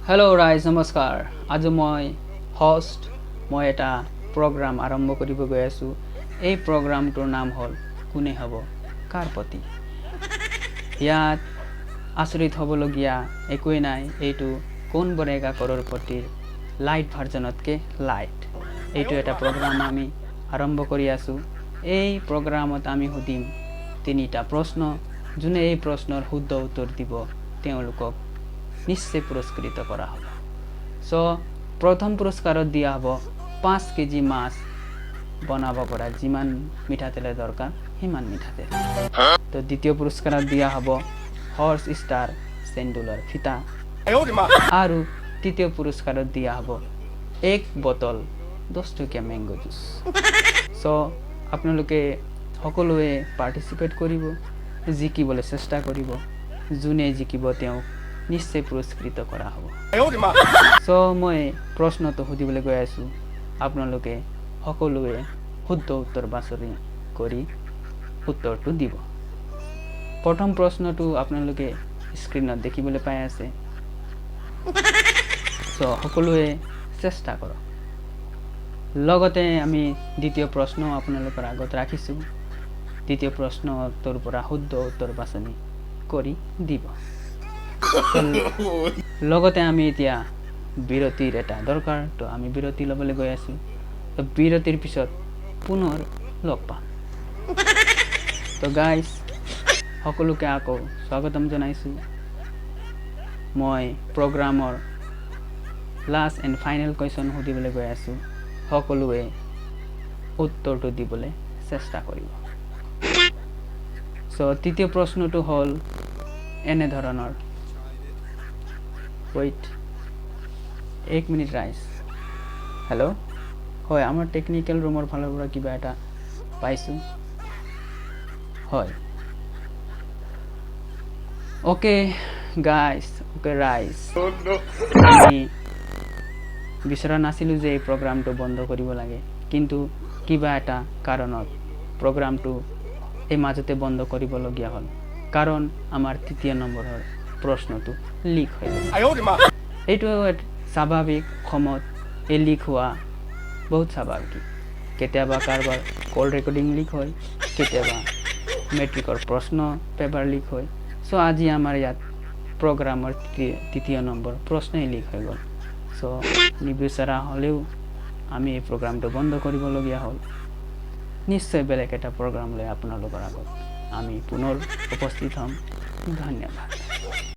Hello rise नमस्कार। आज मैं होस्ट मैं एटा प्रोग्राम आरम्भ करिब गई आसु। এই प्रोग्रामটোৰ नाम हल कोने हब कार प्रति। ইয়াত आश्रित हबलगिया एकোई नाई। एटु कोन बनेगा करोड़पतिर लाइट भार्जनतके लाइट एटु एटा प्रोग्राम आमी आरम्भ करि आसु। এই प्रोग्रामत आमी हुदिम तिनिटा प्रश्न। जुने এই प्रश्नर शुद्ध उत्तर দিব তেওলোকক निश्चय पुरस्कृत करा हब। सो प्रथम पुरस्कार दिया हब 5 केजी माछ बनाब परा जिमान मिठातेल दरकार हिमान मिठातेल। तो द्वितीय पुरस्कार दिया हब हर्स स्टार सेंडुलर फिता आरु तृतीय पुरस्कार दिया हब 1 बोतल 10 टकिया मैंगो जूस। सो आपनालोके सकलोए पार्टिसिपेट करिब जिकिबले चेष्टा करिब। जुने जिकिब तेओ निश्चय पुरस्कृत करा हब। सो मैं प्रश्न तो सुधिबले गई आसु। आपनालोके सकलोए शुद्ध उत्तर बाछरि करि उत्तरटु दिब। प्रथम प्रश्नटु आपनालोके स्क्रीनत देखिबले पाइ आछे। सो सकलोए चेष्टा करक। लगते आमी द्वितीय प्रश्न आपनालोকৰ আগত राखिछु। द्वितीय प्रश्नটোৰ পৰা शुद्ध उत्तर बाछনি करि দিব। लगते आमी इतिया बिरतिर एटा दरकार। तो आमी बिरति लबले गई आसु। तो बिरतिर पिছত पुनर लग पाम। तो गाइस सकलोके आको स्वागतम जनाइछु। मैं programmer last and final question सुधिबले गई आसु। सकलोए उत्तरटु दिबले चेष्टा करिब। सो तृतीय प्रश्नटु हल एने धৰণৰ। वेट 1 मिनिट राइज। हेलो হয় आमार टेक्निकल रूमर फाলৰ পৰা কিবা এটা পাইছো। হয় ओके गाइस ओके राइज। আমি বিচৰা নাছিলো যে এই প্ৰগ্ৰামটো বন্ধ কৰিব লাগে, কিন্তু কিবা এটা কাৰণত প্ৰগ্ৰামটো এই মাজতে বন্ধ কৰিবলগীয়া হ'ল। কাৰণ আমাৰ তৃতীয় নম্বৰৰ प्रश्नটো লিক হৈ গ'ল। এইটো স্বাভাৱিক সময়ত এই লিক হোৱা বহুত স্বাভাৱিক। কেতিয়াবা কাৰোবাৰ কল ৰেকৰ্ডিং লিক হয়, কেতিয়াবা মেট্ৰিকৰ প্ৰশ্ন পেপাৰ লিক হয়। সো আজি আমাৰ ইয়াত প্ৰগ্ৰামৰ তৃতীয় নম্বৰ প্ৰশ্নই লিক হৈ গ'ল। সো নিবিচাৰা হ'লেও আমি এই প্ৰগ্ৰামটো বন্ধ কৰিবলগীয়া হ'ল। নিশ্চয় বেলেগ এটা প্ৰগ্ৰাম লৈ আপোনালোকৰ আগত আমি পুনৰ উপস্থিত হ'ম। ধন্যবাদ।